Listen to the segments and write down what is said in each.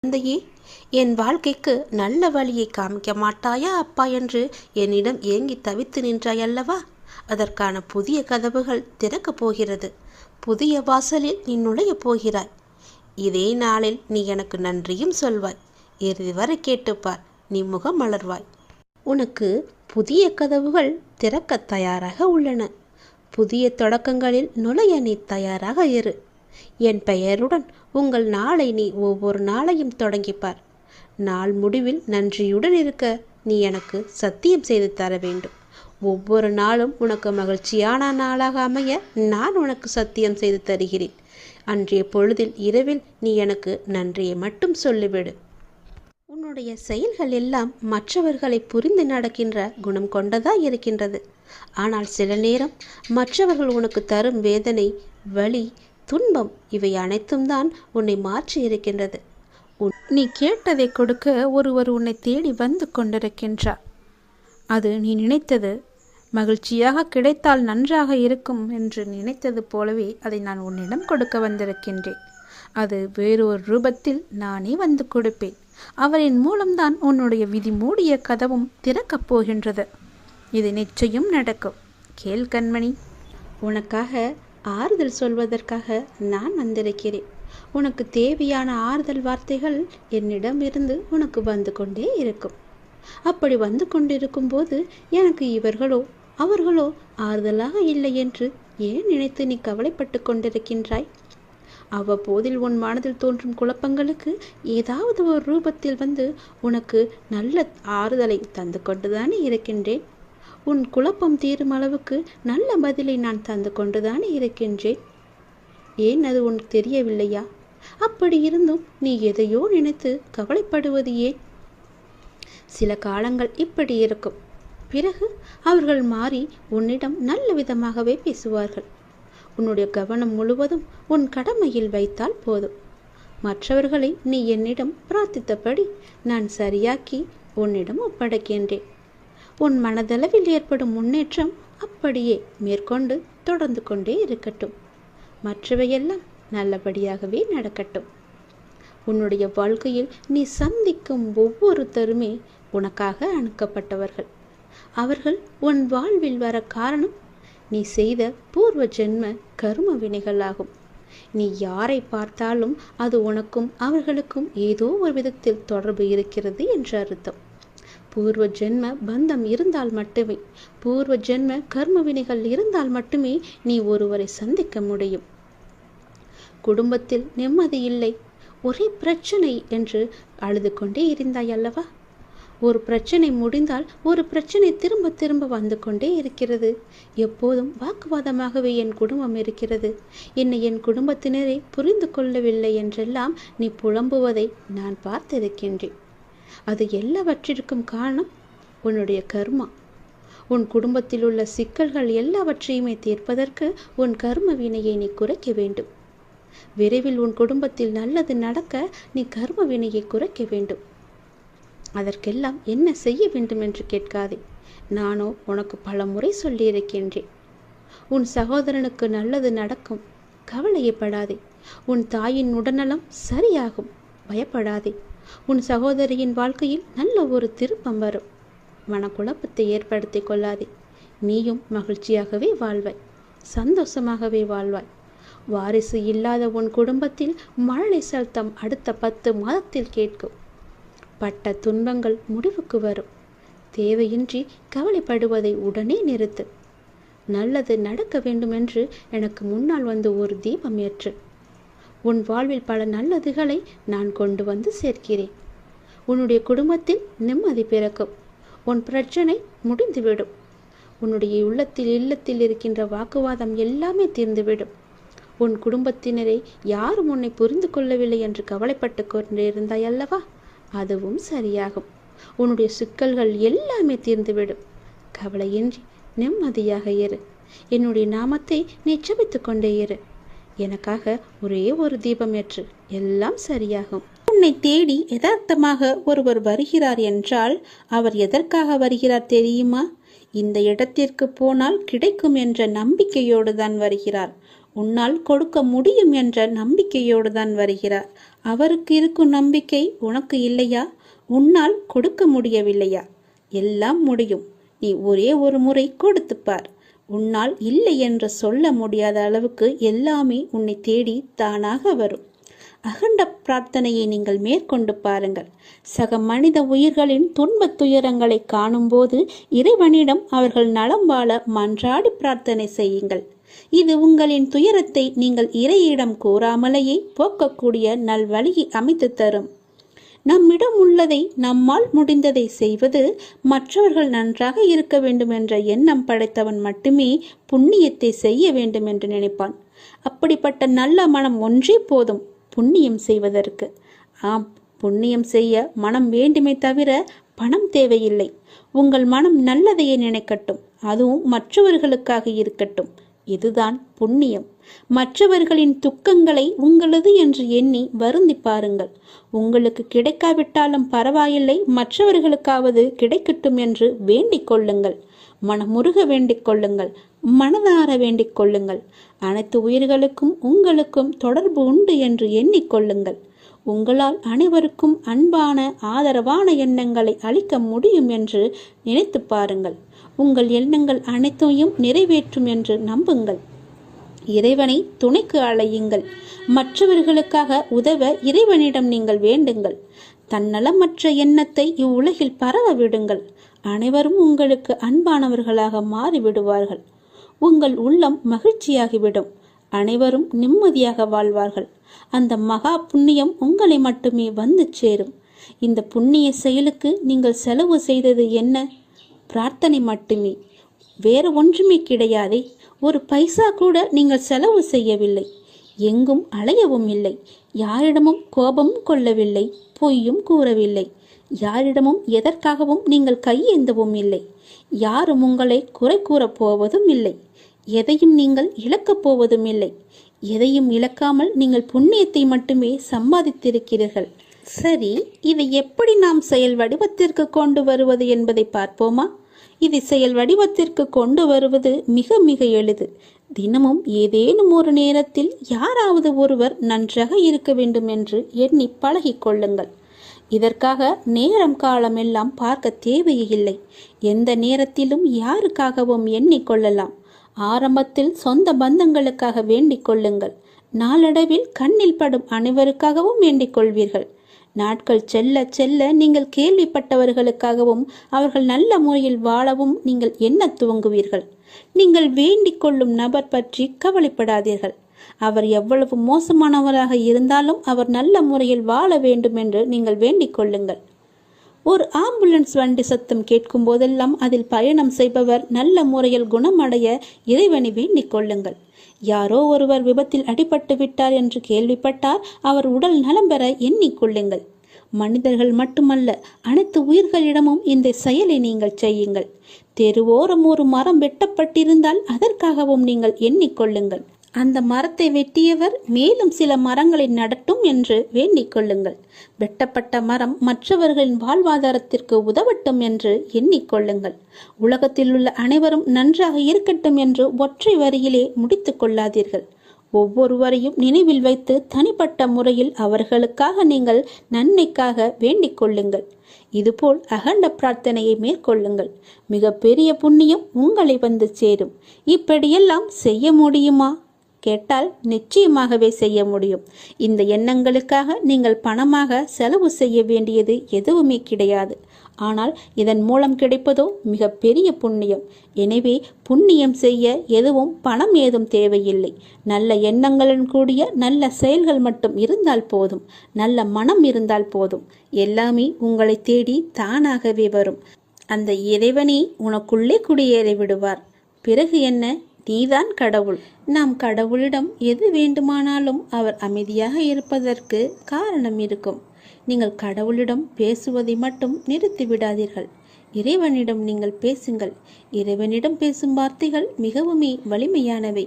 தந்தையே, என் வாழ்க்கைக்கு நல்ல வழியை காமிக்க மாட்டாயா அப்பா என்று என்னிடம் ஏங்கி தவித்து நின்றாய் அல்லவா? அதற்கான புதிய கதவுகள் திறக்கப் போகிறது. புதிய வாசலில் நீ நுழையப் போகிறாய். இதே நாளில் நீ எனக்கு நன்றியும் சொல்வாய். இறுதி வரை கேட்டுப்பார், நீ முகம் மலர்வாய். உனக்கு புதிய கதவுகள் திறக்க தயாராக உள்ளன. புதிய தொடக்கங்களில் நுழைய நீ தயாராக இரு. என் பெயருடன் உங்கள் நாளை நீ ஒவ்வொரு நாளையும் தொடங்கிப்பார். நாள் முடிவில் நன்றியுடன் இருக்க நீ எனக்கு சத்தியம் செய்து தர வேண்டும். ஒவ்வொரு நாளும் உனக்கு மகிழ்ச்சியான நாளாக அமைய நான் உனக்கு சத்தியம் செய்து தருகிறேன். அன்றைய பொழுதில் இரவில் நீ எனக்கு நன்றியை மட்டும் சொல்லிவிடு. உன்னுடைய செயல்கள் எல்லாம் மற்றவர்களை புரிந்து நடக்கின்ற குணம் கொண்டதாக இருக்கின்றது. ஆனால் சில நேரம் மற்றவர்கள் உனக்கு தரும் வேதனை, வலி, துன்பம் இவை அனைத்தும் தான் உன்னை மாற்றி இருக்கின்றது. நீ கேட்டதை கொடுக்க ஒருவர் உன்னை தேடி வந்து கொண்டிருக்கின்றார். அது நீ நினைத்தது மகிழ்ச்சியாக கிடைத்தால் நன்றாக இருக்கும் என்று நினைத்தது போலவே அதை நான் உன்னிடம் கொடுக்க வந்திருக்கின்றேன். அது வேறொரு ரூபத்தில் நானே வந்து கொடுப்பேன். அவரின் மூலம்தான் உன்னுடைய விதி மூடிய கதவும் திறக்கப் போகின்றது. இது நிச்சயம் நடக்கும். கேள் கண்மணி, உனக்காக ஆறுதல் சொல்வதற்காக நான் வந்திருக்கிறேன். உனக்கு தேவையான ஆறுதல் வார்த்தைகள் என்னிடம் இருந்து உனக்கு வந்து கொண்டே இருக்கும். அப்படி வந்து கொண்டிருக்கும் போது எனக்கு இவர்களோ அவர்களோ ஆறுதலாக இல்லை என்று ஏன் நினைத்து நீ கவலைப்பட்டு கொண்டிருக்கின்றாய்? அவ்வப்போதில் உன் மனதில் தோன்றும் குழப்பங்களுக்கு ஏதாவது ஒரு ரூபத்தில் வந்து உனக்கு நல்ல ஆறுதலை தந்து கொண்டுதானே இருக்கின்றேன். உன் குழப்பம் தீரும் அளவுக்கு நல்ல பதிலை நான் தந்து கொண்டுதானே இருக்கின்றேன். ஏன் அது உனக்கு தெரியவில்லையா? அப்படி இருந்தும் நீ எதையோ நினைத்து கவலைப்படுவது ஏன்? சில காலங்கள் இப்படி இருக்கும். பிறகு அவர்கள் மாறி உன்னிடம் நல்ல விதமாகவே பேசுவார்கள். உன்னுடைய கவனம் முழுவதும் உன் கடமையில் வைத்தால் போதும். மற்றவர்களை நீ என்னிடம் பிரார்த்தித்தபடி நான் சரியாக்கி உன்னிடம் ஒப்படைக்கின்றேன். உன் மனதளவில் ஏற்படும் முன்னேற்றம் அப்படியே மேற்கொண்டு தொடர்ந்து கொண்டே இருக்கட்டும். மற்றவையெல்லாம் நல்லபடியாகவே நடக்கட்டும். உன்னுடைய வாழ்க்கையில் நீ சந்திக்கும் ஒவ்வொருத்தருமே உனக்காக அனுப்பப்பட்டவர்கள். அவர்கள் உன் வாழ்வில் வர காரணம் நீ செய்த பூர்வ ஜென்ம கர்ம வினைகளாகும். நீ யாரை பார்த்தாலும் அது உனக்கும் அவர்களுக்கும் ஏதோ ஒரு விதத்தில் தொடர்பு இருக்கிறது என்று அர்த்தம். பூர்வ ஜென்ம பந்தம் இருந்தால் மட்டுமே, பூர்வ ஜென்ம கர்ம வினைகள் இருந்தால் மட்டுமே நீ ஒருவரை சந்திக்க முடியும். குடும்பத்தில் நிம்மதி இல்லை, ஒரே பிரச்சனை என்று அழுது கொண்டே இருந்தாய் அல்லவா? ஒரு பிரச்சனை முடிந்தால் ஒரு பிரச்சனை திரும்ப திரும்ப வந்து கொண்டே இருக்கிறது. எப்போதும் வாக்குவாதமாகவே என் குடும்பம் இருக்கிறது, என்னை என் குடும்பத்தினரே புரிந்து கொள்ளவில்லை என்றெல்லாம் நீ புலம்புவதை நான் பார்த்திருக்கின்றேன். அது எல்லாவற்றிற்கும் காரணம் உன்னுடைய கர்மா. உன் குடும்பத்தில் உள்ள சிக்கல்கள் எல்லாவற்றையுமே தீர்ப்பதற்கு உன் கர்ம வினையை நீ குறைக்க வேண்டும். விரைவில் உன் குடும்பத்தில் நல்லது நடக்க நீ கர்ம வினையை குறைக்க வேண்டும். அதற்கெல்லாம் என்ன செய்ய வேண்டும் என்று கேட்காதே. நானோ உனக்கு பல முறை சொல்லியிருக்கின்றேன். உன் சகோதரனுக்கு நல்லது நடக்கும், கவலையப்படாதே. உன் தாயின் உடல்நலம் சரியாகும், பயப்படாதே. உன் சகோதரியின் வாழ்க்கையில் நல்ல ஒரு திருப்பம் வரும். மனக்குழப்பத்தை ஏற்படுத்தி கொள்ளாதே. நீயும் மகிழ்ச்சியாகவே வாழ்வாய், சந்தோஷமாகவே வாழ்வாய். வாரிசு இல்லாத உன் குடும்பத்தில் மழலை சத்தம் அடுத்த 10 மாதத்தில் கேட்கும். பட்ட துன்பங்கள் முடிவுக்கு வரும். தேவையின்றி கவலைப்படுவதை உடனே நிறுத்து. நல்லது நடக்க வேண்டுமென்று எனக்கு முன்னால் வந்து ஒரு தீபம் ஏற்று. உன் வாழ்வில் பல நல்லதுகளை நான் கொண்டு வந்து சேர்க்கிறேன். உன்னுடைய குடும்பத்தில் நிம்மதி பிறக்கும். உன் பிரச்சனை முடிந்துவிடும். உன்னுடைய இல்லத்தில் இருக்கின்ற வாக்குவாதம் எல்லாமே தீர்ந்துவிடும். உன் குடும்பத்தினரை யாரும் உன்னை புரிந்து கொள்ளவில்லை என்று கவலைப்பட்டு கொண்டிருந்தாய் அல்லவா? அதுவும் சரியாகும். உன்னுடைய சிக்கல்கள் எல்லாமே தீர்ந்துவிடும். கவலையின்றி நிம்மதியாக இரு. என்னுடைய நாமத்தை நீ ஜெபித்து கொண்டே இரு. எனக்காக ஒரே ஒரு தீபம் ஏற்று, எல்லாம் சரியாகும். உன்னை தேடி யதார்த்தமாக ஒருவர் வருகிறார் என்றால் அவர் எதற்காக வருகிறார் தெரியுமா? இந்த இடத்திற்கு போனால் கிடைக்கும் என்ற நம்பிக்கையோடு தான் வருகிறார். உன்னால் கொடுக்க முடியும் என்ற நம்பிக்கையோடு தான் வருகிறார். அவருக்கு இருக்கும் நம்பிக்கை உனக்கு இல்லையா? உன்னால் கொடுக்க முடியவில்லையா? எல்லாம் முடியும். நீ ஒரே ஒரு முறை கொடுத்துப்பார். உன்னால் இல்லை என்று சொல்ல முடியாத அளவுக்கு எல்லாமே உன்னை தேடி தானாக வரும். அகண்ட பிரார்த்தனையை நீங்கள் மேற்கொண்டு பாருங்கள். சக மனித உயிர்களின் துன்பத் துயரங்களை காணும்போது இறைவனிடம் அவர்கள் நலம் வாழ மன்றாடி பிரார்த்தனை செய்யுங்கள். இது உங்களின் துயரத்தை நீங்கள் இறையிடம் கூறாமலேயே போக்கக்கூடிய நல்வழியை அமைத்து தரும். நம்மிடம் உள்ளதை, நம்மால் முடிந்ததை செய்வது, மற்றவர்கள் நன்றாக இருக்க வேண்டும் என்ற எண்ணம் படைத்தவன் மட்டுமே புண்ணியத்தை செய்ய வேண்டும் என்று நினைப்பான். அப்படிப்பட்ட நல்ல மனம் ஒன்றே போதும் புண்ணியம் செய்வதற்கு. ஆம், புண்ணியம் செய்ய மனம் வேண்டுமே தவிர பணம் தேவையில்லை. உங்கள் மனம் நல்லதையே நினைக்கட்டும், அதுவும் மற்றவர்களுக்காக இருக்கட்டும். இதுதான் புண்ணியம். மற்றவர்களின் துக்கங்களை உங்களது என்று எண்ணி வருந்தி பாருங்கள். உங்களுக்கு கிடைக்காவிட்டாலும் பரவாயில்லை, மற்றவர்களுக்காவது கிடைக்கட்டும் என்று வேண்டிக் கொள்ளுங்கள். மனமுருக வேண்டிக் கொள்ளுங்கள், மனதார வேண்டிக் கொள்ளுங்கள். அனைத்து உயிர்களுக்கும் உங்களுக்கும் தொடர்பு உண்டு என்று எண்ணிக்கொள்ளுங்கள். உங்களால் அனைவருக்கும் அன்பான ஆதரவான எண்ணங்களை அளிக்க முடியும் என்று நினைத்து பாருங்கள். உங்கள் எண்ணங்கள் அனைத்தையும் நிறைவேற்றும் என்று நம்புங்கள். இறைவனை துணைக்கு அழையுங்கள். மற்றவர்களுக்காக உதவ இறைவனிடம் நீங்கள் வேண்டுங்கள். தன்னலமற்ற எண்ணத்தை இவ்வுலகில் பரவ விடுங்கள். அனைவரும் உங்களுக்கு அன்பானவர்களாக மாறிவிடுவார்கள். உங்கள் உள்ளம் மகிழ்ச்சியாகிவிடும். அனைவரும் நிம்மதியாக வாழ்வார்கள். அந்த மகா புண்ணியம் உங்களை மட்டுமே வந்து சேரும். இந்த புண்ணிய செயலுக்கு நீங்கள் செலவு செய்தது என்ன? பிரார்த்தனை மட்டுமே, வேறு ஒன்றுமே கிடையாதே. ஒரு பைசா கூட நீங்கள் செலவு செய்யவில்லை. எங்கும் அலையவும் இல்லை. யாரிடமும் கோபமும் கொள்ளவில்லை. பொய்யும் கூறவில்லை. யாரிடமும் எதற்காகவும் நீங்கள் கையேந்தவும் இல்லை. யாரும் உங்களை குறை கூறப் போவதும் இல்லை. எதையும் நீங்கள் இழக்கப் போவதும் இல்லை. எதையும் இழக்காமல் நீங்கள் புண்ணியத்தை மட்டுமே சம்பாதித்திருக்கிறீர்கள். சரி, இதை எப்படி நாம் செயல் வடிவத்திற்கு கொண்டு வருவது என்பதை பார்ப்போமா? இதை செயல் வடிவத்திற்கு கொண்டு வருவது மிக மிக எளிது. தினமும் ஏதேனும் ஒரு நேரத்தில் யாராவது ஒருவர் நன்றாக இருக்க வேண்டும் என்று எண்ணி பழகிக் கொள்ளுங்கள். இதற்காக நேரம் காலம் எல்லாம் பார்க்க தேவையில்லை. எந்த நேரத்திலும் யாருக்காகவும் எண்ணிக்கொள்ளலாம். ஆரம்பத்தில் சொந்த பந்தங்களுக்காக வேண்டிக் கொள்ளுங்கள். நாளடைவில் கண்ணில் படும் அனைவருக்காகவும் வேண்டிக் கொள்வீர்கள். நாட்கள் செல்ல செல்ல நீங்கள் கேள்விப்பட்டவர்களுக்காகவும் அவர்கள் நல்ல முறையில் வாழவும் நீங்கள் எண்ண துவங்குவீர்கள். நீங்கள் வேண்டிக் கொள்ளும் நபர் பற்றி கவலைப்படாதீர்கள். அவர் எவ்வளவு மோசமானவராக இருந்தாலும் அவர் நல்ல முறையில் வாழ வேண்டும் என்று நீங்கள் வேண்டிக் கொள்ளுங்கள். ஒரு ஆம்புலன்ஸ் வண்டி சத்தம் கேட்கும் போதெல்லாம் அதில் பயணம் செய்பவர் நல்ல முறையில் குணமடைய இறைவனை வேண்டிக் கொள்ளுங்கள். யாரோ ஒருவர் விபத்தில் அடிபட்டு விட்டார் என்று கேள்விப்பட்டால் அவர் உடல் நலம் பெற எண்ணிக்கொள்ளுங்கள். மனிதர்கள் மட்டுமல்ல, அனைத்து உயிர்களிடமும் இந்த செயலை நீங்கள் செய்யுங்கள். தெருவோரம் ஒரு மரம் வெட்டப்பட்டிருந்தால் அதற்காகவும் நீங்கள் எண்ணிக்கொள்ளுங்கள். அந்த மரத்தை வெட்டியவர் மேலும் சில மரங்களை நடட்டும் என்று வேண்டிக் கொள்ளுங்கள். வெட்டப்பட்ட மரம் மற்றவர்களின் வாழ்வாதாரத்திற்கு உதவட்டும் என்று எண்ணிக்கொள்ளுங்கள். உலகத்தில் உள்ள அனைவரும் நன்றாக இருக்கட்டும் என்று ஒற்றை வரியிலே முடித்து கொள்ளாதீர்கள். ஒவ்வொருவரையும் நினைவில் வைத்து தனிப்பட்ட முறையில் அவர்களுக்காக நீங்கள் நன்மைக்காக வேண்டிக் கொள்ளுங்கள். இதுபோல் அகண்ட பிரார்த்தனையை மேற்கொள்ளுங்கள். மிக பெரிய புண்ணியம் உங்களை வந்து சேரும். இப்படியெல்லாம் செய்ய முடியுமா கேட்டால் நிச்சயமாகவே செய்ய முடியும். இந்த எண்ணங்களுக்காக நீங்கள் பணமாக செலவு செய்ய வேண்டியது எதுவுமே கிடையாது. ஆனால் இதன் மூலம் கிடைப்பதோ மிக பெரிய புண்ணியம். எனவே புண்ணியம் செய்ய எதுவும் பணம் ஏதும் தேவையில்லை. நல்ல எண்ணங்களுடன் கூடிய நல்ல செயல்கள் மட்டும் இருந்தால் போதும். நல்ல மனம் இருந்தால் போதும். எல்லாமே உங்களை தேடி தானாகவே வரும். அந்த இறைவனை உனக்குள்ளே குடியேறி விடுவார். பிறகு என்ன? நீதான் கடவுள். நாம் கடவுளிடம் எது வேண்டுமானாலும் அவர் அமைதியாக இருப்பதற்கு காரணம் இருக்கும். நீங்கள் கடவுளிடம் பேசுவதை மட்டும் நிறுத்தி விடாதீர்கள். இறைவனிடம் நீங்கள் பேசுங்கள். இறைவனிடம் பேசும் வார்த்தைகள் மிகவுமே வலிமையானவை.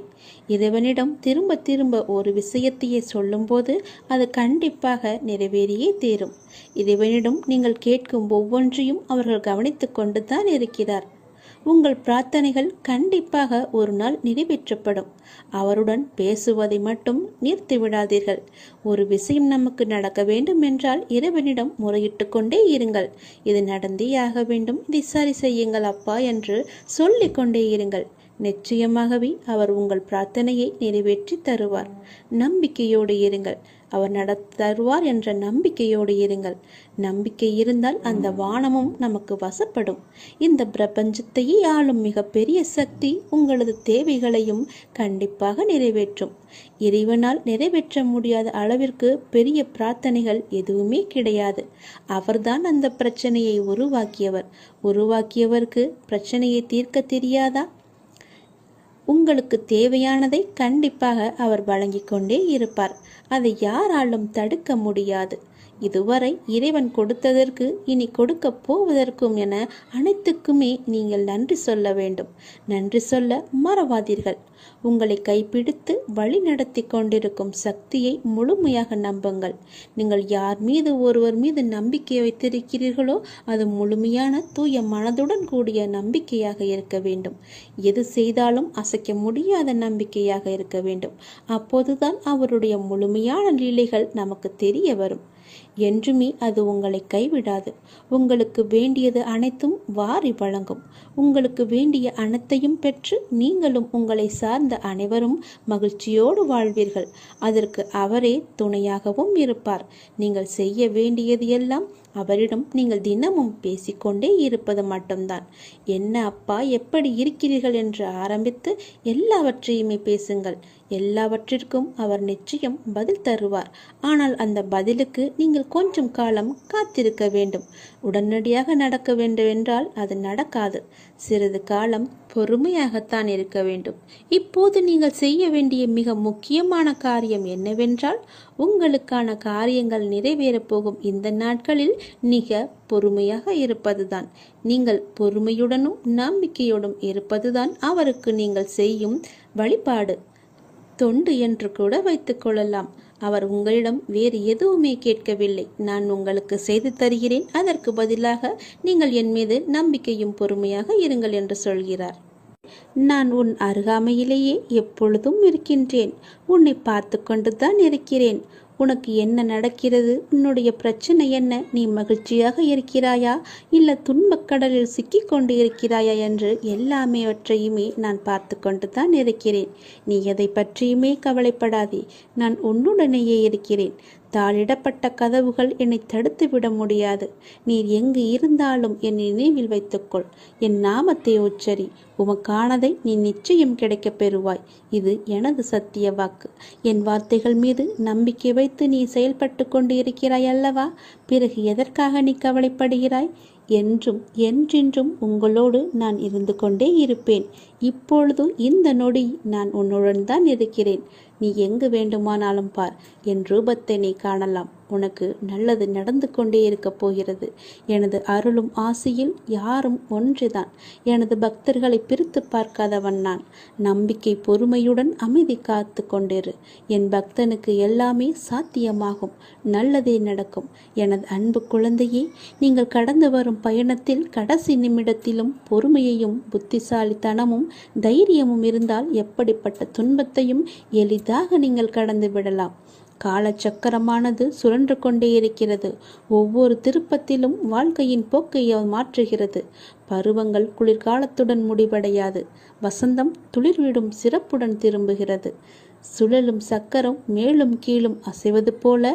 இறைவனிடம் திரும்ப திரும்ப ஒரு விஷயத்தையே சொல்லும்போது அது கண்டிப்பாக நிறைவேறியே தீரும். இறைவனிடம் நீங்கள் கேட்கும் ஒவ்வொன்றையும் அவர்கள் கவனித்து கொண்டு தான் இருக்கிறார். உங்கள் பிரார்த்தனைகள் கண்டிப்பாக ஒரு நாள் நிறைவேற்றப்படும். அவருடன் பேசுவதை மட்டும் நிறுத்தி விடாதீர்கள். ஒரு விஷயம் நமக்கு நடக்க வேண்டும் என்றால் இறைவனிடம் முறையிட்டு கொண்டே இருங்கள். இது நடந்தே ஆக வேண்டும், இதை சரி செய்யுங்கள் அப்பா என்று சொல்லிக் கொண்டே இருங்கள். நிச்சயமாகவே அவர் உங்கள் பிரார்த்தனையை நிறைவேற்றி தருவார். நம்பிக்கையோடு இருங்கள். அவர் தருவார் என்ற நம்பிக்கையோடு இருங்கள். நம்பிக்கை இருந்தால் அந்த வானமும் நமக்கு வசப்படும். இந்த பிரபஞ்சத்தையே ஆளும் மிகப்பெரிய சக்தி உங்களது தேவைகளையும் கண்டிப்பாக நிறைவேற்றும். இறைவனால் நிறைவேற்ற முடியாத அளவிற்கு பெரிய பிரார்த்தனைகள் எதுவுமே கிடையாது. அவர்தான் அந்த பிரச்சனையை உருவாக்கியவருக்கு பிரச்சனையை தீர்க்க தெரியாதா? உங்களுக்கு தேவையானதை கண்டிப்பாக அவர் வழங்கிக் கொண்டே இருப்பார். அதை யாராலும் தடுக்க முடியாது. இதுவரை இறைவன் கொடுத்ததற்கு இனி கொடுக்க போவதற்கும் என அனைத்துக்குமே நீங்கள் நன்றி சொல்ல வேண்டும். நன்றி சொல்ல மறவாதீர்கள். உங்களை கைப்பிடித்து வழி நடத்தி கொண்டிருக்கும் சக்தியை முழுமையாக நம்புங்கள். நீங்கள் ஒருவர் மீது நம்பிக்கை வைத்திருக்கிறீர்களோ அது முழுமையான தூய மனதுடன் கூடிய நம்பிக்கையாக இருக்க வேண்டும். எது செய்தாலும் அசைக்க முடியாத நம்பிக்கையாக இருக்க வேண்டும். அப்போதுதான் அவருடைய முழுமையான லீலைகள் நமக்கு தெரிய வரும். என்றுமே அது உங்களை கைவிடாது. உங்களுக்கு வேண்டியது அனைத்தும் வாரி வழங்கும். உங்களுக்கு வேண்டிய அனைத்தையும் பெற்று நீங்களும் உங்களை சார்ந்த அனைவரும் மகிழ்ச்சியோடு வாழ்வீர்கள். அதற்கு அவரே துணையாகவும் இருப்பார். நீங்கள் செய்ய வேண்டியது எல்லாம் அவரிடம் நீங்கள் தினமும் பேசிக்கொண்டே இருப்பது மட்டும்தான். என்ன அப்பா, எப்படி இருக்கிறீர்கள் என்று ஆரம்பித்து எல்லாவற்றையுமே பேசுங்கள். எல்லாவற்றிற்கும் அவர் நிச்சயம் பதில் தருவார். ஆனால் அந்த பதிலுக்கு நீங்கள் கொஞ்சம் காலம் காத்திருக்க வேண்டும். உடனடியாக நடக்க வேண்டும் என்றால் அது நடக்காது. சிறிது காலம் பொறுமையாகத்தான் இருக்க வேண்டும். இப்போது நீங்கள் செய்ய வேண்டிய மிக முக்கியமான காரியம் என்னவென்றால், உங்களுக்கான காரியங்கள் நிறைவேறப் போகும் இந்த நாட்களில் மிக பொறுமையாக இருப்பதுதான். நீங்கள் பொறுமையுடனும் நம்பிக்கையோடும் இருப்பதுதான் அவருக்கு நீங்கள் செய்யும் வழிபாடு, தொண்டு என்று கூட வைத்துக் கொள்ளலாம். அவர் உங்களிடம் வேறு எதுவுமே கேட்கவில்லை. நான் உங்களுக்கு செய்து தருகிறேன், அதற்கு பதிலாக நீங்கள் என் மீது நம்பிக்கையும் பொறுமையாக இருங்கள் என்று சொல்கிறார். நான் உன் அருகாமையிலேயே எப்பொழுதும் இருக்கின்றேன். உன்னை பார்த்து கொண்டுதான் இருக்கிறேன். உனக்கு என்ன நடக்கிறது? உன்னுடைய பிரச்சனை என்ன? நீ மகிழ்ச்சியாக இருக்கிறாயா இல்லை துன்பக்கடலில் சிக்கி கொண்டு இருக்கிறாயா என்று எல்லாமேவற்றையுமே நான் பார்த்து கொண்டு தான் இருக்கிறேன். நீ எதை பற்றியுமே கவலைப்படாதே. நான் உன்னுடனேயே இருக்கிறேன். தாளிடப்பட்ட கதவுகள் என்னை தடுத்து விட முடியாது. நீர் எங்கு இருந்தாலும் என் நினைவில் வைத்துக்கொள். என் நாமத்தை உச்சரி. உமக்கானதை நீ நிச்சயம் கிடைக்கப் பெறுவாய். இது எனது சத்திய வாக்கு. என் வார்த்தைகள் மீது நம்பிக்கை வைத்து நீ செயல்பட்டு கொண்டு இருக்கிறாய் அல்லவா? பிறகு எதற்காக நீ கவலைப்படுகிறாய்? என்றென்றும் உங்களோடு நான் இருந்து கொண்டே இருப்பேன். இப்பொழுது இந்த நொடி நான் உன்னுடன் தான் இருக்கிறேன். நீ எங்கு வேண்டுமானாலும் பார். என் ரூபத்தை நீ காணலாம். உனக்கு நல்லது நடந்து கொண்டே இருக்கப் போகிறது. எனது அருளும் ஆசையில் யாரும் ஒன்றுதான். எனது பக்தர்களை பிரித்து பார்க்காதவன் நான். நம்பிக்கை பொறுமையுடன் அமைதி காத்து கொண்டிரு. என் பக்தனுக்கு எல்லாமே சாத்தியமாகும். நல்லதே நடக்கும். எனது அன்பு குழந்தையே, நீங்கள் கடந்து வரும் பயணத்தில் கடைசி நிமிடத்திலும் பொறுமையையும் புத்திசாலித்தனமும் தைரியமும் இருந்தால் எப்படிப்பட்ட துன்பத்தையும் எளிதாக நீங்கள் கடந்து விடலாம். காலச்சக்கரமானது சுழன்று கொண்டே இருக்கிறது. ஒவ்வொரு திருப்பத்திலும் வாழ்க்கையின் போக்கை மாற்றுகிறது. பருவங்கள் குளிர்காலத்துடன் முடிவடையாது. வசந்தம் துளிர்விடும் சிறப்புடன் திரும்புகிறது. சுழலும் சக்கரம் மேலும் கீழும் அசைவது போல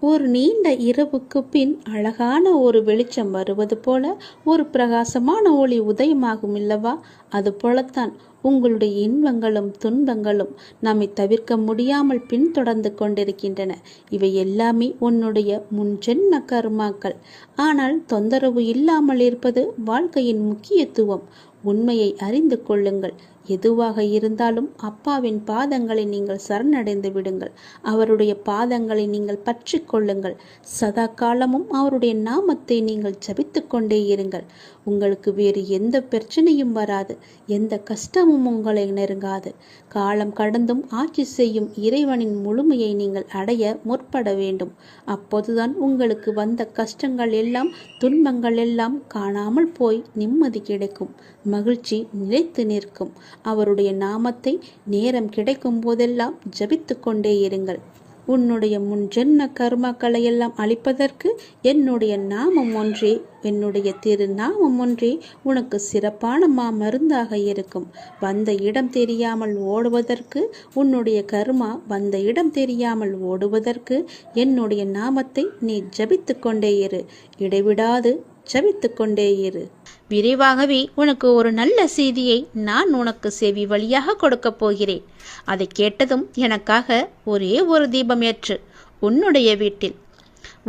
ஒரு நீண்ட இரவுக்கு பின் அழகான ஒரு வெளிச்சம் வருவது போல ஒரு பிரகாசமான ஒளி உதயமாகும் இல்லவா? அது போலத்தான் உங்களுடைய இன்பங்களும் துன்பங்களும் நம்மை தவிர்க்க முடியாமல் பின்தொடர்ந்து கொண்டிருக்கின்றன. இவை எல்லாமே உன்னுடைய முன்ஜென்ம கர்மாக்கள். ஆனால் தொந்தரவு இல்லாமல் இருப்பது வாழ்க்கையின் முக்கியத்துவம். உண்மையை அறிந்து கொள்ளுங்கள். எதுவாக இருந்தாலும் அப்பாவின் பாதங்களை நீங்கள் சரணடைந்து விடுங்கள். அவருடைய பாதங்களை நீங்கள் பற்றி கொள்ளுங்கள். சதா காலமும் அவருடைய நாமத்தை நீங்கள் ஜபித்து கொண்டே இருங்கள். உங்களுக்கு வேறு எந்த பிரச்சனையும் வராது, எந்த கஷ்டமும் உங்களை நெருங்காது. காலம் கடந்தும் ஆட்சி செய்யும் இறைவனின் முழுமையை நீங்கள் அடைய முற்பட வேண்டும். அப்போதுதான் உங்களுக்கு வந்த கஷ்டங்கள் எல்லாம், துன்பங்கள் எல்லாம் காணாமல் போய் நிம்மதி கிடைக்கும், மகிழ்ச்சி நிலைத்து நிற்கும். அவருடைய நாமத்தை நேரம் கிடைக்கும் போதெல்லாம் ஜபித்து கொண்டே இருங்கள். உன்னுடைய முன் ஜென்ம கர்மாக்களை எல்லாம் அழிப்பதற்கு என்னுடைய நாமம் ஒன்றே, என்னுடைய திருநாமம் ஒன்றே உனக்கு சிறப்பான மருந்தாக இருக்கும். வந்த இடம் தெரியாமல் ஓடுவதற்கு, உன்னுடைய கர்மா வந்த இடம் தெரியாமல் ஓடுவதற்கு என்னுடைய நாமத்தை நீ ஜபித்து கொண்டே இரு, இடைவிடாது ஜபித்து கொண்டே இரு. விரைவாகவே உனக்கு ஒரு நல்ல செய்தியை நான் உனக்கு செவி வழியாக கொடுக்கப் போகிறேன். அதை கேட்டதும் எனக்காக ஒரே ஒரு தீபம் ஏற்று உன்னுடைய வீட்டில்.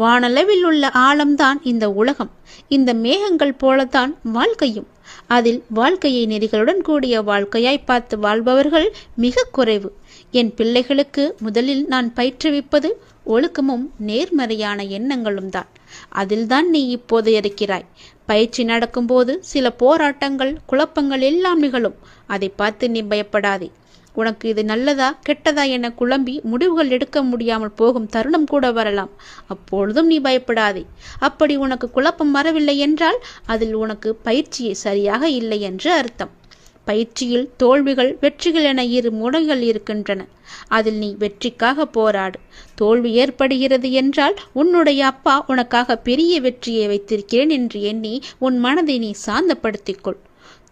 வானளவில் உள்ள ஆழம்தான் இந்த உலகம். இந்த மேகங்கள் போலத்தான் வாழ்க்கையும். அதில் வாழ்க்கையை நெறிகளுடன் கூடிய வாழ்க்கையாய் பார்த்து வாழ்பவர்கள் மிக குறைவு. என் பிள்ளைகளுக்கு முதலில் நான் பயிற்றுவிப்பது ஒழுக்கமும் நேர்மறையான எண்ணங்களும் தான். அதில்தான் நீ இப்போது இருக்கிறாய். பயிற்சி நடக்கும்போது சில போராட்டங்கள், குழப்பங்கள் எல்லாம் நிகழும். அதை பார்த்து நீ பயப்படாதே. உனக்கு இது நல்லதா கெட்டதா என குழம்பி முடிவுகள் எடுக்க முடியாமல் போகும் தருணம் கூட வரலாம். அப்பொழுதும் நீ பயப்படாதே. அப்படி உனக்கு குழப்பம் வரவில்லை என்றால் அதில் உனக்கு பயிற்சியே சரியாக இல்லை என்று அர்த்தம். பயிற்சியில் தோல்விகள், வெற்றிகள் என இரு முறைகள் இருக்கின்றன. அதில் நீ வெற்றிக்காக போராடு. தோல்வி ஏற்படுகிறது என்றால் உன்னுடைய அப்பா உனக்காக பெரிய வெற்றியை வைத்திருக்கிறேன் என்று எண்ணி உன் மனதை நீ சாந்தப்படுத்திக்கொள்.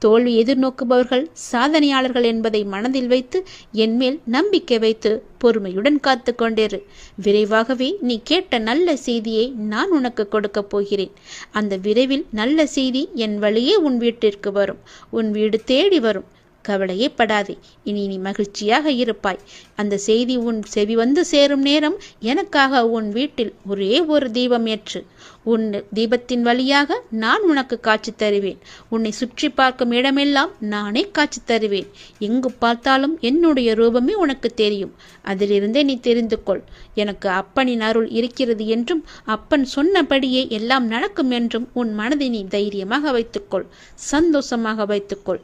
தோல்வி எதிர்நோக்குபவர்கள் சாதனையாளர்கள் என்பதை மனதில் வைத்து என்மேல் நம்பிக்கை வைத்து பொறுமையுடன் காத்து கொண்டிரு. விரைவாகவே நீ கேட்ட நல்ல செய்தியை நான் உனக்கு கொடுக்க போகிறேன். அந்த விரைவில் நல்ல செய்தி என் வழியே உன் வீட்டிற்கு வரும், உன் வீடு தேடி வரும். கவலையே படாதே. இனி நீ மகிழ்ச்சியாக இருப்பாய். அந்த செய்தி உன் செவி வந்து சேரும் நேரம் எனக்காக உன் வீட்டில் ஒரே ஒரு தீபம் ஏற்று. உன் தீபத்தின் வழியாக நான் உனக்கு காட்சி தருவேன். உன்னை சுற்றி பார்க்கும் இடமெல்லாம் நானே காட்சி தருவேன். எங்கு பார்த்தாலும் என்னுடைய ரூபமே உனக்கு தெரியும். அதிலிருந்தே நீ தெரிந்து கொள். எனக்கு அப்பனின் அருள் இருக்கிறது என்றும் அப்பன் சொன்னபடியே எல்லாம் நடக்கும் என்றும் உன் மனதை நீ தைரியமாக வைத்துக்கொள், சந்தோஷமாக வைத்துக்கொள்.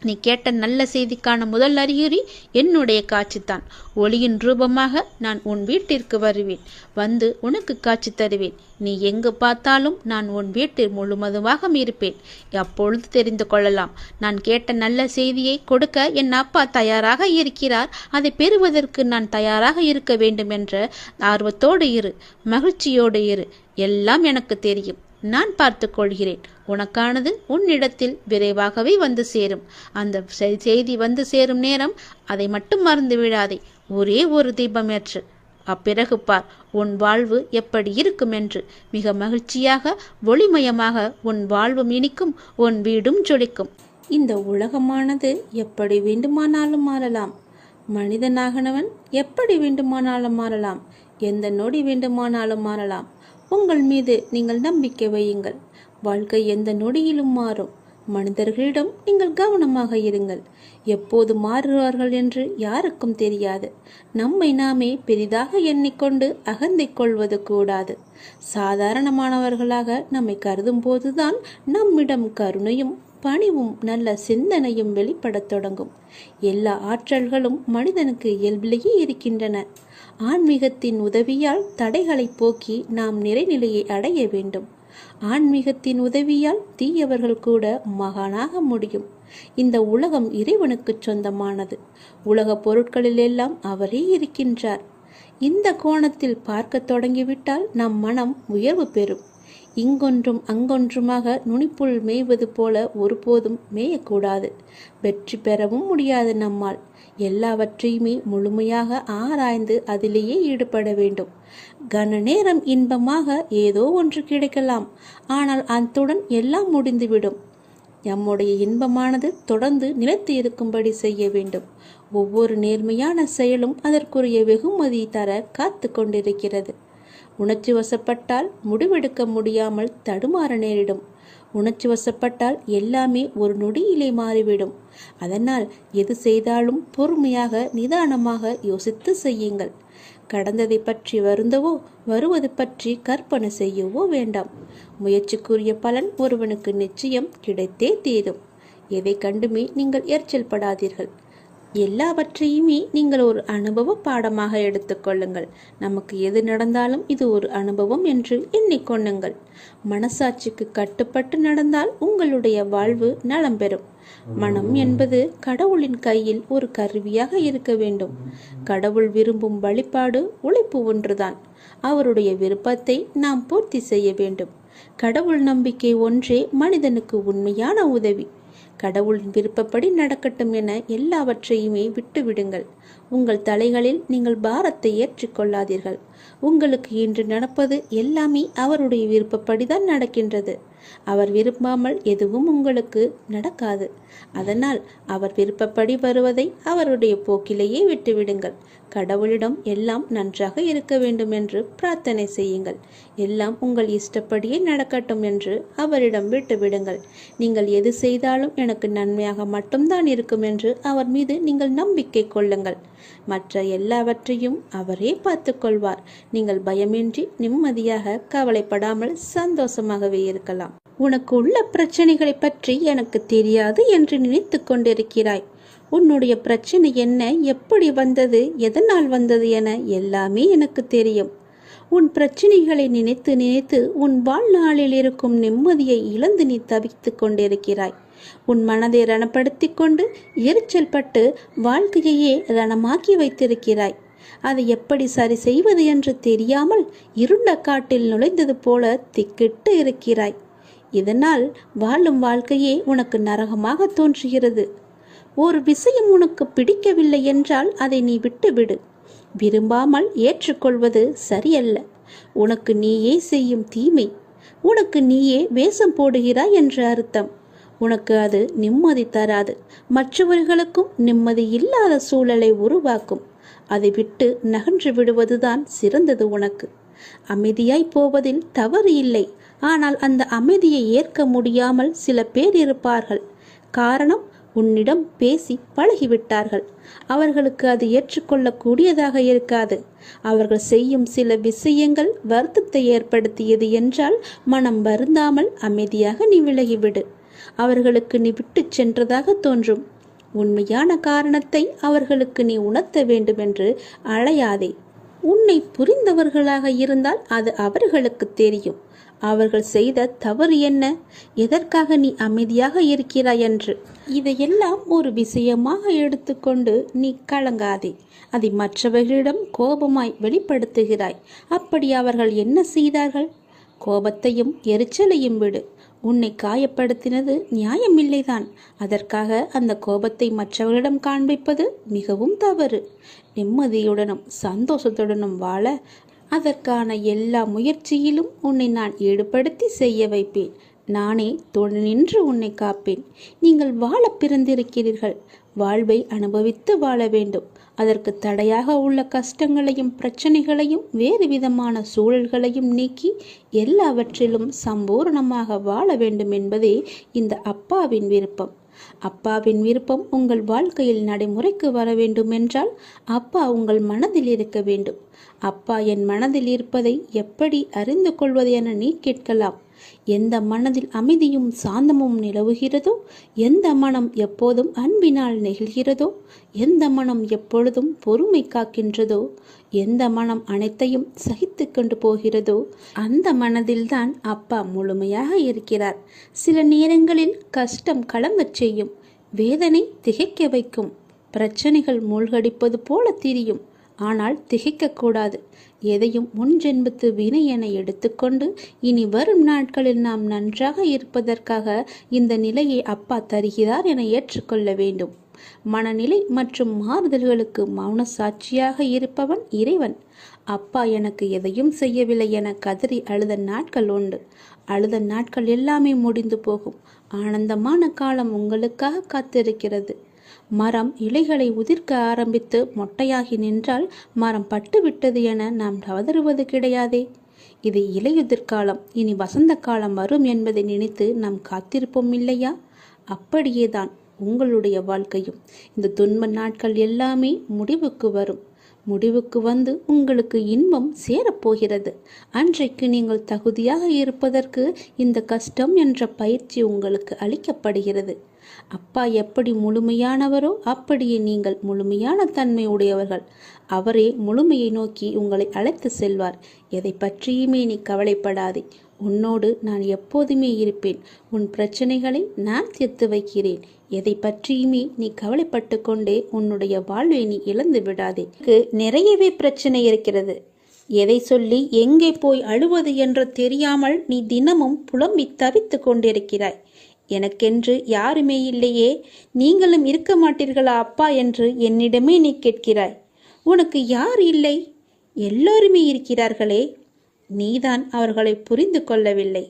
நீ கேட்ட நல்ல செய்திக்கான முதல் அறிகுறி என்னுடைய காட்சித்தான். ஒளியின் ரூபமாக நான் உன் வீட்டிற்கு வருவேன். வந்து உனக்கு காட்சி தருவேன். நீ எங்கு பார்த்தாலும் நான் உன் வீட்டில் முழுவதுமாக இருப்பேன். அப்பொழுது தெரிந்து கொள்ளலாம், நான் கேட்ட நல்ல செய்தியை கொடுக்க என் அப்பா தயாராக இருக்கிறார். அதை பெறுவதற்கு நான் தயாராக இருக்க வேண்டும் என்ற ஆர்வத்தோடு இரு, மகிழ்ச்சியோடு இரு. எல்லாம் எனக்கு தெரியும். நான் பார்த்து கொள்கிறேன். உனக்கானது உன்னிடத்தில் விரைவாகவே வந்து சேரும். அந்த செய்தி வந்து சேரும் நேரம் அதை மட்டும் மறந்து விடாதே. ஒரே ஒரு தீபம் ஏற்று. அப்பிறகு பார் உன் வாழ்வு எப்படி இருக்கும் என்று. மிக மகிழ்ச்சியாக, ஒளிமயமாக உன் வாழ்வும் இனிக்கும், உன் வீடும் ஜொலிக்கும். இந்த உலகமானது எப்படி வேண்டுமானாலும் மாறலாம். மனிதனாகனவன் எப்படி வேண்டுமானாலும் மாறலாம். எந்த நொடி வேண்டுமானாலும் மாறலாம். உங்கள் மீது நீங்கள் நம்பிக்கை வையுங்கள். வாழ்க்கை எந்த நொடியிலும் மாறும். மனிதர்களிடம் நீங்கள் கவனமாக இருங்கள். எப்போது மாறுவார்கள் என்று யாருக்கும் தெரியாது. நம்மை நாமே பெரிதாக எண்ணிக்கொண்டு அகந்தை கொள்வது கூடாது. சாதாரணமானவர்களாக நம்மை கருதும் போதுதான் நம்மிடம் கருணையும் பணிவும் நல்ல சிந்தனையும் வெளிப்படத் தொடங்கும். எல்லா ஆற்றல்களும் மனிதனுக்கு இயல்பிலேயே இருக்கின்றன. ஆன்மீகத்தின் உதவியால் தடைகளை போக்கி நாம் நிறைநிலையை அடைய வேண்டும். ஆன்மீகத்தின் உதவியால் தீயவர்கள் கூட மகானாக முடியும். இந்த உலகம் இறைவனுக்கு சொந்தமானது. உலக பொருட்களிலெல்லாம் அவரே இருக்கின்றார். இந்த கோணத்தில் பார்க்க தொடங்கிவிட்டால் நம் மனம் உயர்வு பெறும். இங்கொன்றும் அங்கொன்றுமாக நுனிப்புள் மேய்வது போல ஒருபோதும் மேயக்கூடாது. வெற்றி பெறவும் முடியாது நம்மால். எல்லாவற்றையுமே முழுமையாக ஆராய்ந்து அதிலேயே ஈடுபட வேண்டும். கன நேரம் இன்பமாக ஏதோ ஒன்று கிடைக்கலாம். ஆனால் அத்துடன் எல்லாம் முடிந்துவிடும். நம்முடைய இன்பமானது தொடர்ந்து நிலைத்து இருக்கும்படி செய்ய வேண்டும். ஒவ்வொரு நேர்மையான செயலும் அதற்குரிய வெகுமதி தர காத்து கொண்டிருக்கிறது. உணர்ச்சி வசப்பட்டால் முடிவெடுக்க முடியாமல் தடுமாற நேரிடும். உணர்ச்சி வசப்பட்டால் எல்லாமே ஒரு நொடியிலே மாறிவிடும். அதனால் எது செய்தாலும் பொறுமையாக நிதானமாக யோசித்து செய்யுங்கள். கடந்ததை பற்றி வருந்தவோ வருவது பற்றி கற்பனை செய்யவோ வேண்டாம். முயற்சிக்குரிய பலன் ஒருவனுக்கு நிச்சயம் கிடைத்தே தீரும். எதை கண்டுமே நீங்கள் எரிச்சல் படாதீர்கள். எல்லாவற்றையுமே நீங்கள் ஒரு அனுபவ பாடமாக எடுத்துக்கொள்ளுங்கள். நமக்கு எது நடந்தாலும் இது ஒரு அனுபவம் என்று எண்ணிக்கொள்ளுங்கள். மனசாட்சிக்கு கட்டுப்பட்டு நடந்தால் உங்களுடைய வாழ்வு நலம் பெறும். மனம் என்பது கடவுளின் கையில் ஒரு கருவியாக இருக்க வேண்டும். கடவுள் விரும்பும் வழிபாடு உழைப்பு ஒன்றுதான். அவருடைய விருப்பத்தை நாம் பூர்த்தி செய்ய வேண்டும். கடவுள் நம்பிக்கை ஒன்றே மனிதனுக்கு உண்மையான உதவி. கடவுளின் விருப்பப்படி நடக்கட்டும் என எல்லாவற்றையுமே விட்டுவிடுங்கள். உங்கள் தலைகளில் நீங்கள் பாரத்தை ஏற்றிக்கொள்ளாதீர்கள். உங்களுக்கு இன்று நடப்பது எல்லாமே அவருடைய விருப்பப்படிதான் நடக்கின்றது. அவர் விரும்பாமல் எதுவும் உங்களுக்கு நடக்காது. அதனால் அவர் விருப்பப்படி வருவதை அவருடைய போக்கிலேயே விட்டுவிடுங்கள். கடவுளிடம் எல்லாம் நன்றாக இருக்க வேண்டும் என்று பிரார்த்தனை செய்யுங்கள். எல்லாம் உங்கள் இஷ்டப்படியே நடக்கட்டும் என்று அவரிடம் விட்டுவிடுங்கள். நீங்கள் எது செய்தாலும் எனக்கு நன்மையாக மட்டும்தான் இருக்கும் என்று அவர் மீது நீங்கள் நம்பிக்கை கொள்ளுங்கள். மற்ற எல்லாவற்றையும் அவரே பார்த்து கொள்வார். நீங்கள் பயமின்றி நிம்மதியாக கவலைப்படாமல் சந்தோஷமாகவே இருக்கலாம். உனக்கு உள்ள பிரச்சனைகளை பற்றி எனக்கு தெரியாது என்று நினைத்து கொண்டிருக்கிறாய். உன்னுடைய பிரச்சனை என்ன, எப்படி வந்தது, எதனால் வந்தது என எல்லாமே எனக்கு தெரியும். உன் பிரச்சனைகளை நினைத்து நினைத்து உன் வாழ்நாளில் இருக்கும் நிம்மதியை இழந்து நீ தவித்து கொண்டிருக்கிறாய். உன் மனதை ரணப்படுத்தி கொண்டு எரிச்சல் பட்டு வாழ்க்கையையே ரணமாக்கி வைத்திருக்கிறாய். அதை எப்படி சரி செய்வது என்று தெரியாமல் இருண்ட காட்டில் நுழைந்தது போல திக்கிட்டு இருக்கிறாய். இதனால் வாழும் வாழ்க்கையே உனக்கு நரகமாக தோன்றுகிறது. ஒரு விஷயம் உனக்கு பிடிக்கவில்லை என்றால் அதை நீ விட்டுவிடு. விரும்பாமல் ஏற்றுக்கொள்வது சரியல்ல. உனக்கு நீயே செய்யும் தீமை. உனக்கு நீயே வேஷம் போடுகிறாய் என்று அர்த்தம். உனக்கு அது நிம்மதி தராது. மற்றவர்களுக்கும் நிம்மதி இல்லாத சூழலை உருவாக்கும். அதை விட்டு நகன்று விடுவதுதான் சிறந்தது உனக்கு. அமைதியாய் போவதில் தவறு இல்லை. ஆனால் அந்த அமைதியை ஏற்க முடியாமல் சில பேர் இருப்பார்கள். காரணம், உன்னிடம் பேசி பழகிவிட்டார்கள். அவர்களுக்கு அது ஏற்றுக்கொள்ளக்கூடியதாக இருக்காது. அவர்கள் செய்யும் சில விஷயங்கள் வருத்தத்தை ஏற்படுத்தியது என்றால் மனம் வருந்தாமல் அமைதியாக நீ விலகிவிடு. அவர்களுக்கு நீ விட்டு சென்றதாக தோன்றும். உண்மையான காரணத்தை அவர்களுக்கு நீ உணர்த்த வேண்டும் என்று அழையாதே. உன்னை புரிந்தவர்களாக இருந்தால் அது அவர்களுக்கு தெரியும். அவர்கள் செய்த தவறு என்ன, எதற்காக நீ அமைதியாக இருக்கிறாய் என்று. இதையெல்லாம் ஒரு விஷயமாக எடுத்துக்கொண்டு நீ கலங்காதே. அதை மற்றவர்களிடம் கோபமாய் வெளிப்படுத்துகிறாய். அப்படி அவர்கள் என்ன செய்தார்கள்? கோபத்தையும் எரிச்சலையும் விடு. உன்னை காயப்படுத்தினது நியாயமில்லைதான். அதற்காக அந்த கோபத்தை மற்றவர்களிடம் காண்பிப்பது மிகவும் தவறு. நிம்மதியுடனும் சந்தோஷத்துடனும் வாழ அதற்கான எல்லா முயற்சியிலும் உன்னை நான் ஈடுபடுத்தி செய்ய வைப்பேன். நானே துணை நின்று உன்னை காப்பேன். நீங்கள் வாழ பிறந்திருக்கிறீர்கள். வாழ்வை அனுபவித்து வாழ வேண்டும். அதற்கு தடையாக உள்ள கஷ்டங்களையும் பிரச்சனைகளையும் வேறு விதமான சூழல்களையும் நீக்கி எல்லாவற்றிலும் சம்பூர்ணமாக வாழ வேண்டும் என்பதே இந்த அப்பாவின் விருப்பம். அப்பாவின் விருப்பம் உங்கள் வாழ்க்கையில் நடைமுறைக்கு வர வேண்டும் என்றால் அப்பா உங்கள் மனதில் இருக்க வேண்டும். அப்பா என் மனதில் இருப்பதை எப்படி அறிந்து கொள்வது என நீ கேட்கலாம். எந்த மனதில் அமைதியும் சாந்தமும் நிலவுகிறதோ, எந்த மனம் எப்போதும் அன்பினால் நெகிழ்கிறதோ, எந்த மனம் எப்பொழுதும் பொறுமை காக்கின்றதோ, எந்த மனம் அனைத்தையும் சகித்து கொண்டு போகிறதோ அந்த மனதில்தான் அப்பா முழுமையாக இருக்கிறார். சில நேரங்களில் கஷ்டம் கலங்கச் செய்யும், வேதனை திகைக்க வைக்கும், பிரச்சனைகள் மூழ்கடிப்பது போல தெரியும். ஆனால் திகைக்கக்கூடாது. எதையும் முன்ஜென்மத்து வினை என எடுத்துக்கொண்டு இனி வரும் நாட்களில் நாம் நன்றாக இருப்பதற்காக இந்த நிலையை அப்பா தருகிறார் என ஏற்றுக்கொள்ள வேண்டும். மனநிலை மற்றும் மாறுதல்களுக்கு மௌன சாட்சியாக இருப்பவன் இறைவன். அப்பா எனக்கு எதையும் செய்யவில்லை என கதறி அழுத நாட்கள் உண்டு. அழுத நாட்கள் எல்லாமே முடிந்து போகும். ஆனந்தமான காலம் உங்களுக்காக காத்திருக்கிறது. மரம் இலைகளை உதிர்க்க ஆரம்பித்து மொட்டையாகி நின்றால் மரம் பட்டுவிட்டது என நாம் கதறுவது கிடையாதே. இது இலையுதிர் காலம், இனி வசந்த காலம் வரும் என்பதை நினைத்து நாம் காத்திருப்போம் இல்லையா? அப்படியேதான் உங்களுடைய வாழ்க்கையும். இந்த துன்ப நாட்கள் எல்லாமே முடிவுக்கு வரும். முடிவுக்கு வந்து உங்களுக்கு இன்பம் சேரப்போகிறது. அன்றைக்கு நீங்கள் தகுதியாக இருப்பதற்கு இந்த கஷ்டம் என்ற பயிற்சி உங்களுக்கு அளிக்கப்படுகிறது. அப்பா எப்படி முழுமையானவரோ அப்படியே நீங்கள் முழுமையான தன்மை உடையவர்கள். அவரே முழுமையை நோக்கி உங்களை அழைத்து செல்வார். எதை பற்றியுமே நீ கவலைப்படாதே. உன்னோடு நான் எப்போதுமே இருப்பேன். உன் பிரச்சனைகளை நான் தீர்த்து வைக்கிறேன். எதை பற்றியுமே நீ கவலைப்பட்டு கொண்டே உன்னுடைய வாழ்வை நீ இழந்து விடாதே. நிறையவே பிரச்சனை இருக்கிறது. எதை சொல்லி எங்கே போய் அழுவது என்று தெரியாமல் நீ தினமும் புலம்பி தவித்து கொண்டிருக்கிறாய். எனக்கென்று யாருமே இல்லையே, நீங்களும் இருக்க மாட்டீர்களா அப்பா என்று என்னிடமே நீ கேட்கிறாய். உனக்கு யார் இல்லை? எல்லோருமே இருக்கிறார்களே. நீதான் அவர்களை புரிந்து கொள்ளவில்லை.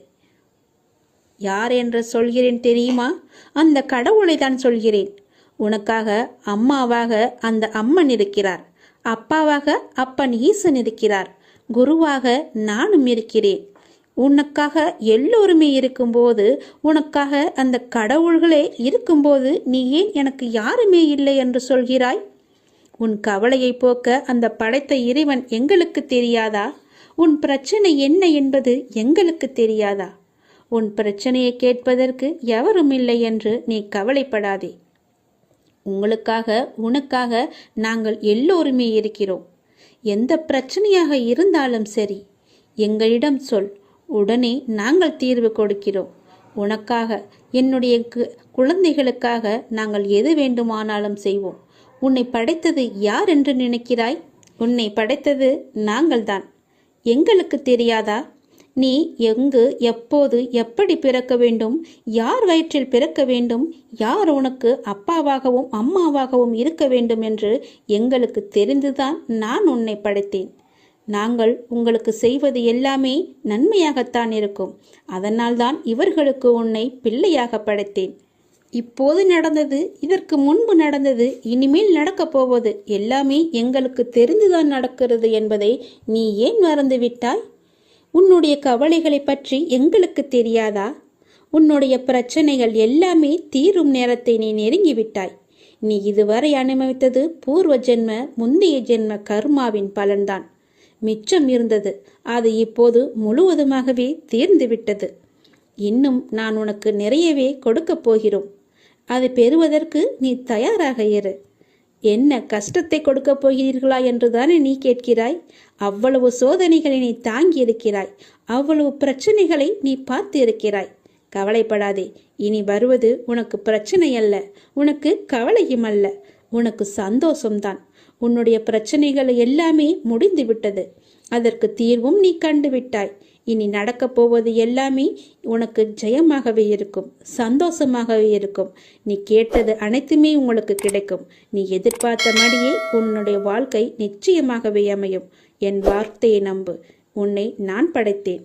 யார் என்று சொல்கிறேன் தெரியுமா? அந்த கடவுளை தான் சொல்கிறேன். உனக்காக அம்மாவாக அந்த அம்மன் இருக்கிறார். அப்பாவாக அப்பன் ஈசன் இருக்கிறார். குருவாக நானும் இருக்கிறேன். உனக்காக எல்லோருமே இருக்கும்போது, உனக்காக அந்த கடவுள்களே இருக்கும்போது நீ ஏன் எனக்கு யாருமே இல்லை என்று சொல்கிறாய்? உன் கவலையை போக்க அந்த படைத்த இறைவன் எங்களுக்கு தெரியாதா? உன் பிரச்சனை என்ன என்பது எங்களுக்கு தெரியாதா? உன் பிரச்சனையை கேட்பதற்கு எவரும் இல்லை என்று நீ கவலைப்படாதே. உங்களுக்காக உனக்காக நாங்கள் எல்லோருமே இருக்கிறோம். எந்த பிரச்சனையாக இருந்தாலும் சரி, எங்களிடம் சொல். உடனே நாங்கள் தீர்வு கொடுக்கிறோம். உனக்காக, என்னுடைய குழந்தைகளுக்காக நாங்கள் எது வேண்டுமானாலும் செய்வோம். உன்னை படைத்தது யார் என்று நினைக்கிறாய்? உன்னை படைத்தது நாங்கள்தான். எங்களுக்கு தெரியாதா? நீ எங்கு, எப்போது, எப்படி பிறக்க வேண்டும், யார் வயிற்றில் பிறக்க வேண்டும், யார் உனக்கு அப்பாவாகவும் அம்மாவாகவும் இருக்க வேண்டும் என்று எங்களுக்கு தெரிந்துதான் நான் உன்னை படைத்தேன். நாங்கள் உங்களுக்கு செய்வது எல்லாமே நன்மையாகத்தான் இருக்கும். அதனால்தான் இவர்களுக்கு உன்னை பிள்ளையாக படைத்தேன். இப்போது நடந்தது, இதற்கு முன்பு நடந்தது, இனிமேல் நடக்கப் போவது எல்லாமே எங்களுக்கு தெரிந்துதான் நடக்கிறது என்பதை நீ ஏன் மறந்துவிட்டாய்? உன்னுடைய கவலைகளை பற்றி எங்களுக்கு தெரியாதா? உன்னுடைய பிரச்சனைகள் எல்லாமே தீரும் நேரத்தை நீ நெருங்கிவிட்டாய். நீ இதுவரை அனுபவித்தது பூர்வ ஜென்ம, முந்தைய ஜென்ம கர்மாவின் பலன்தான். மிச்சம் இருந்தது, அது இப்போது முழுவதுமாகவே தீர்ந்துவிட்டது. இன்னும் நான் உனக்கு நிறையவே கொடுக்கப் போகிறோம். அதை பெறுவதற்கு நீ தயாராக இரு. என்ன கஷ்டத்தை கொடுக்கப் போகிறீர்களா என்றுதானே நீ கேட்கிறாய்? அவ்வளவு சோதனைகளை நீ தாங்கி இருக்கிறாய். அவ்வளவு பிரச்சனைகளை நீ பார்த்து இருக்கிறாய். கவலைப்படாதே. இனி வருவது உனக்கு பிரச்சனை அல்ல, உனக்கு கவலையும் அல்ல, உனக்கு சந்தோஷம்தான். உன்னுடைய பிரச்சனைகள் எல்லாமே முடிந்து விட்டது. அதற்கு தீர்வும் நீ கண்டுவிட்டாய். இனி நடக்கப் போவது எல்லாமே உனக்கு ஜெயமாகவே இருக்கும், சந்தோஷமாகவே இருக்கும். நீ கேட்டது அனைத்துமே உங்களுக்கு கிடைக்கும். நீ எதிர்பார்த்தபடியே உன்னுடைய வாழ்க்கை நிச்சயமாகவே அமையும். என் வார்த்தையை நம்பு. உன்னை நான் படைத்தேன்.